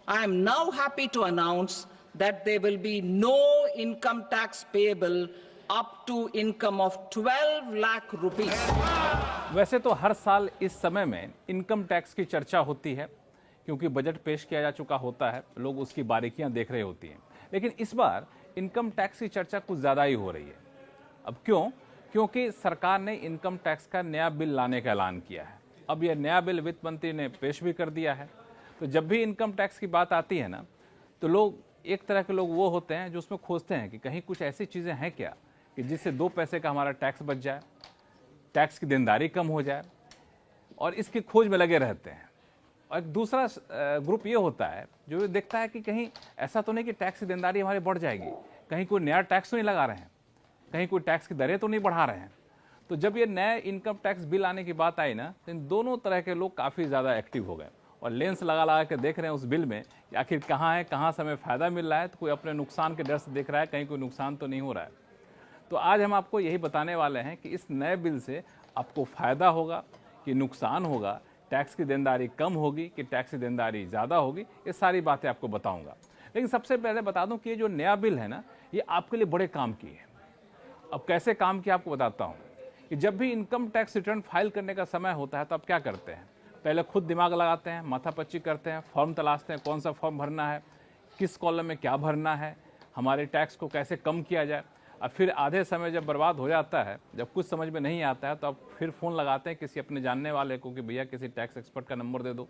I am now happy to announce that there will be no income tax payable up to income of 12 lakh rupees. वैसे तो हर साल इस समय में income tax की चर्चा होती है, क्योंकि बजट पेश किया जा चुका होता है, लोग उसकी बारीकियां देख रहे होती हैं। लेकिन इस बार इनकम टैक्स की चर्चा कुछ ज़्यादा ही हो रही है। अब क्यों? क्योंकि सरकार ने इनकम टैक्स का नया बिल लाने का ऐलान किया है। अब यह नया बिल वित्त मंत्री ने पेश भी कर दिया है। तो जब भी इनकम टैक्स की बात आती है ना, तो लोग एक तरह के लोग वो होते हैं जो उसमें खोजते हैं कि कहीं कुछ ऐसी चीज़ें हैं क्या कि जिससे 2 पैसे का हमारा टैक्स बच जाए, टैक्स की देनदारी कम हो जाए, और इसकी खोज में लगे रहते हैं। और एक दूसरा ग्रुप ये होता है जो देखता है कि कहीं ऐसा तो नहीं कि टैक्स की देनदारी हमारी बढ़ जाएगी, कहीं कोई नया टैक्स तो नहीं लगा रहे हैं, कहीं कोई टैक्स की दरें तो नहीं बढ़ा रहे हैं। तो जब ये नए इनकम टैक्स बिल आने की बात आई ना, तो इन दोनों तरह के लोग काफ़ी ज़्यादा एक्टिव हो गए और लेंस लगा लगा के देख रहे हैं उस बिल में कि आखिर कहाँ है, कहाँ से हमें फ़ायदा मिल रहा है, तो कोई अपने नुकसान के डर से देख रहा है कहीं कोई नुकसान तो नहीं हो रहा है। तो आज हम आपको यही बताने वाले हैं कि इस नए बिल से आपको फ़ायदा होगा कि नुकसान होगा, टैक्स की देनदारी कम होगी कि टैक्स की देनदारी ज़्यादा होगी, ये सारी बातें आपको बताऊंगा। लेकिन सबसे पहले बता दूं कि ये जो नया बिल है ना, ये आपके लिए बड़े काम की है। अब कैसे काम की आपको बताता हूँ कि जब भी इनकम टैक्स रिटर्न फाइल करने का समय होता है तो आप क्या करते हैं? पहले खुद दिमाग लगाते हैं, माथापच्ची करते हैं, फॉर्म तलाशते हैं, कौन सा फॉर्म भरना है, किस कॉलम में क्या भरना है, हमारे टैक्स को कैसे कम किया जाए। अब फिर आधे समय जब बर्बाद हो जाता है, जब कुछ समझ में नहीं आता है, तो आप फिर फ़ोन लगाते हैं किसी अपने जानने वाले को कि भैया किसी टैक्स एक्सपर्ट का नंबर दे दो।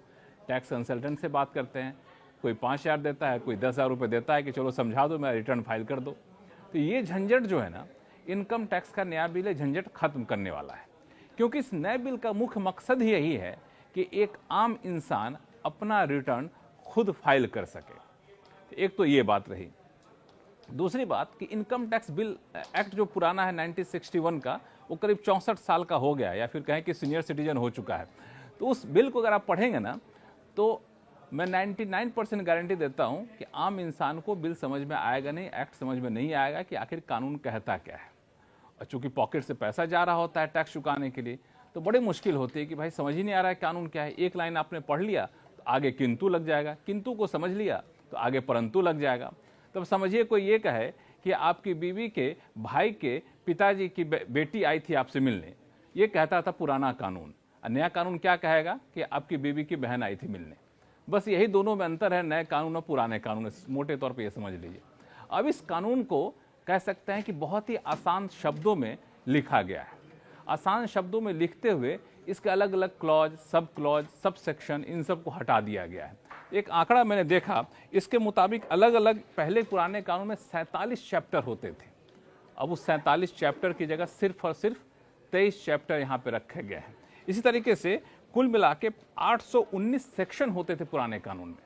टैक्स कंसल्टेंट से बात करते हैं, कोई 5,000 देता है, कोई 10,000 रुपये देता है कि चलो समझा दो, मेरा रिटर्न फाइल कर दो। तो ये झंझट जो है ना, इनकम टैक्स का नया बिल झंझट खत्म करने वाला है, क्योंकि इस नए बिल का मुख्य मकसद ही यही है कि एक आम इंसान अपना रिटर्न खुद फाइल कर सके। एक तो ये बात रही। दूसरी बात कि इनकम टैक्स बिल एक्ट जो पुराना है 1961 का, वो करीब 64 साल का हो गया है, या फिर कहें कि सीनियर सिटीजन हो चुका है। तो उस बिल को अगर आप पढ़ेंगे ना, तो मैं 99% गारंटी देता हूं कि आम इंसान को बिल समझ में आएगा नहीं, एक्ट समझ में नहीं आएगा कि आखिर कानून कहता क्या है। और चूंकि पॉकेट से पैसा जा रहा होता है टैक्स चुकाने के लिए, तो बड़ी मुश्किल होती है कि भाई समझ ही नहीं आ रहा है कानून क्या है। एक लाइन आपने पढ़ लिया तो आगे किंतु लग जाएगा, किंतु को समझ लिया तो आगे परंतु लग जाएगा। तब समझिए कोई ये कहे कि आपकी बीवी के भाई के पिताजी की बेटी आई थी आपसे मिलने, ये कहता था पुराना कानून। नया कानून क्या कहेगा कि आपकी बीवी की बहन आई थी मिलने। बस यही दोनों में अंतर है, नए कानून और पुराने कानून। मोटे तौर पे ये समझ लीजिए। अब इस कानून को कह सकते हैं कि बहुत ही आसान शब्दों में लिखा गया है। आसान शब्दों में लिखते हुए इसके अलग अलग क्लॉज, सब सेक्शन, इन सब को हटा दिया गया है। एक आंकड़ा मैंने देखा, इसके मुताबिक अलग अलग पहले पुराने कानून में 47 चैप्टर होते थे। अब उस 47 चैप्टर की जगह सिर्फ और सिर्फ 23 चैप्टर यहाँ पे रखे गए हैं। इसी तरीके से कुल मिला के 819 सेक्शन होते थे पुराने कानून में।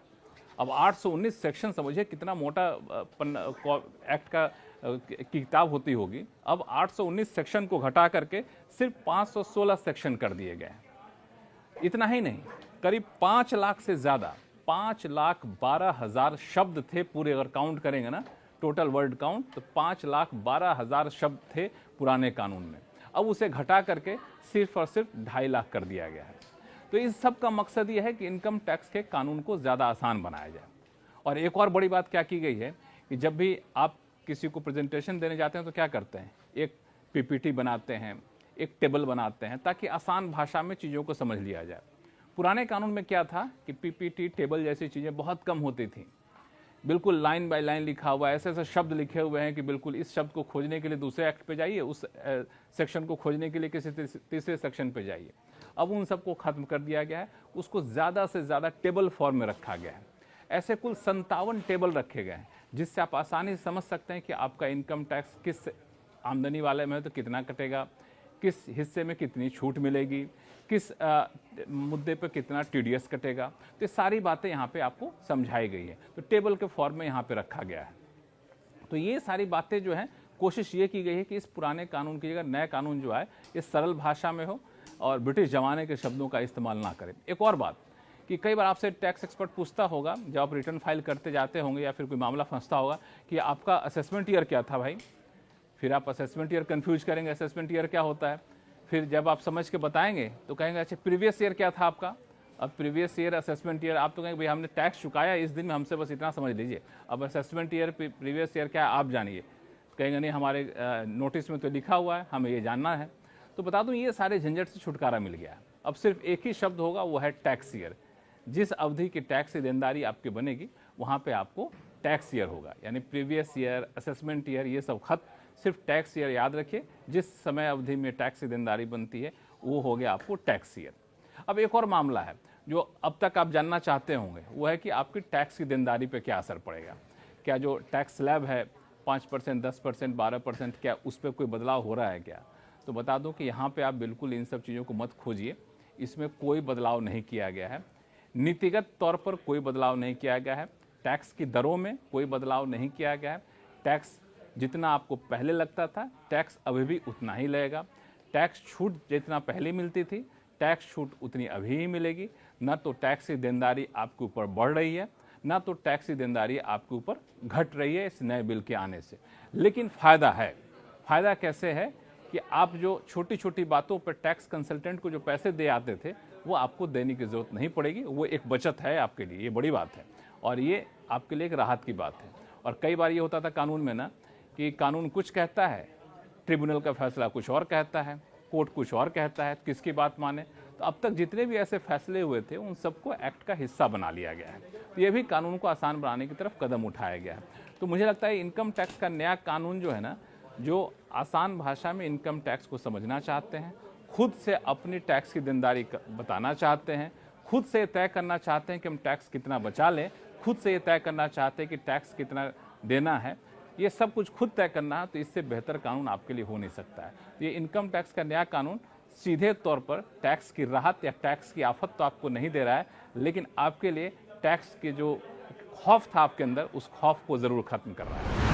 अब 819 सेक्शन समझिए कितना मोटा एक्ट का की किताब होती होगी। अब 819 सेक्शन को घटा करके सिर्फ 516 सेक्शन कर दिए गए हैं। इतना ही नहीं, करीब 5 लाख से ज़्यादा, 5,12,000 शब्द थे पूरे। अगर काउंट करेंगे ना टोटल वर्ड काउंट, तो 5,12,000 शब्द थे पुराने कानून में। अब उसे घटा करके सिर्फ और सिर्फ 2.5 लाख कर दिया गया है। तो इस सब का मकसद ये है कि इनकम टैक्स के कानून को ज़्यादा आसान बनाया जाए। और एक और बड़ी बात क्या की गई है कि जब भी आप किसी को प्रेजेंटेशन देने जाते हैं तो क्या करते हैं, एक पीपीटी बनाते हैं, एक टेबल बनाते हैं, ताकि आसान भाषा में चीज़ों को समझ लिया जाए। पुराने कानून में क्या था कि पीपीटी, टेबल जैसी चीज़ें बहुत कम होती थी। बिल्कुल लाइन बाय लाइन लिखा हुआ है, ऐसे ऐसे शब्द लिखे हुए हैं कि बिल्कुल इस शब्द को खोजने के लिए दूसरे एक्ट पे जाइए, उस सेक्शन को खोजने के लिए किसी तीसरे सेक्शन पे जाइए। अब उन सबको खत्म कर दिया गया है, उसको ज़्यादा से ज़्यादा टेबल फॉर्म में रखा गया है। ऐसे कुल 57 टेबल रखे गए हैं, जिससे आप आसानी से समझ सकते हैं कि आपका इनकम टैक्स किस आमदनी वाले में है तो कितना कटेगा, किस हिस्से में कितनी छूट मिलेगी, किस मुद्दे पर कितना टीडीएस कटेगा। तो ये सारी बातें यहाँ पे आपको समझाई गई है, तो टेबल के फॉर्म में यहाँ पे रखा गया है। तो ये सारी बातें जो हैं, कोशिश ये की गई है कि इस पुराने कानून की जगह नए कानून जो है ये सरल भाषा में हो और ब्रिटिश ज़माने के शब्दों का इस्तेमाल ना करें। एक और बात कि कई बार आपसे टैक्स एक्सपर्ट पूछता होगा जब आप रिटर्न फाइल करते जाते होंगे या फिर कोई मामला फंसता होगा कि आपका असेसमेंट ईयर क्या था भाई। फिर आप असेसमेंट ईयर कन्फ्यूज करेंगे, असेसमेंट ईयर क्या होता है। फिर जब आप समझ के बताएंगे तो कहेंगे अच्छा प्रीवियस ईयर क्या था आपका, अब प्रीवियस ईयर, असेसमेंट ईयर, आप तो कहेंगे भाई हमने टैक्स चुकाया इस दिन में, हमसे बस इतना समझ लीजिए। अब असेसमेंट ईयर, प्रीवियस ईयर क्या है आप जानिए, कहेंगे नहीं हमारे नोटिस में तो लिखा हुआ है, हमें ये जानना है। तो बता दूं ये सारे झंझट से छुटकारा मिल गया है। अब सिर्फ एक ही शब्द होगा, वो है टैक्स ईयर। जिस अवधि की टैक्स की देनदारी आपकी बनेगी वहाँ पे आपको टैक्स ईयर होगा, यानी प्रीवियस ईयर, असेसमेंट ईयर, ये सब खत, सिर्फ टैक्स ईयर याद रखिए। जिस समय अवधि में टैक्स की देनदारी बनती है वो हो गया आपको टैक्स ईयर। अब एक और मामला है जो अब तक आप जानना चाहते होंगे, वो है कि आपकी टैक्स की देनदारी पे क्या असर पड़ेगा। क्या जो टैक्स स्लैब है 5%, 10%, 12%, क्या उस पर कोई बदलाव हो रहा है क्या? तो बता दूं कि यहाँ पे आप बिल्कुल इन सब चीज़ों को मत खोजिए, इसमें कोई बदलाव नहीं किया गया है। नीतिगत तौर पर कोई बदलाव नहीं किया गया है, टैक्स की दरों में कोई बदलाव नहीं किया गया है। टैक्स जितना आपको पहले लगता था, टैक्स अभी भी उतना ही लगेगा। टैक्स छूट जितना पहले मिलती थी, टैक्स छूट उतनी अभी ही मिलेगी। ना तो टैक्स की देनदारी आपके ऊपर बढ़ रही है, ना तो टैक्स की देनदारी आपके ऊपर घट रही है इस नए बिल के आने से। लेकिन फ़ायदा है। फ़ायदा कैसे है कि आप जो छोटी छोटी बातों पर टैक्स कंसल्टेंट को जो पैसे दे आते थे वो आपको देने की ज़रूरत नहीं पड़ेगी। वो एक बचत है आपके लिए, ये बड़ी बात है और ये आपके लिए एक राहत की बात है। और कई बार ये होता था कानून में ना कि कानून कुछ कहता है, ट्रिब्यूनल का फैसला कुछ और कहता है, कोर्ट कुछ और कहता है, किसकी बात माने। तो अब तक जितने भी ऐसे फैसले हुए थे उन सबको एक्ट का हिस्सा बना लिया गया है। तो ये भी कानून को आसान बनाने की तरफ कदम उठाया गया है। तो मुझे लगता है इनकम टैक्स का नया कानून जो है ना, जो आसान भाषा में इनकम टैक्स को समझना चाहते हैं, खुद से अपनी टैक्स की देनदारी बताना चाहते हैं, खुद से तय करना चाहते हैं कि हम टैक्स कितना बचा लें, खुद से ये तय करना चाहते हैं कि टैक्स कितना देना है, ये सब कुछ खुद तय करना है, तो इससे बेहतर कानून आपके लिए हो नहीं सकता है। ये इनकम टैक्स का नया कानून सीधे तौर पर टैक्स की राहत या टैक्स की आफत तो आपको नहीं दे रहा है, लेकिन आपके लिए टैक्स के जो खौफ था आपके अंदर, उस खौफ को ज़रूर खत्म कर रहा है।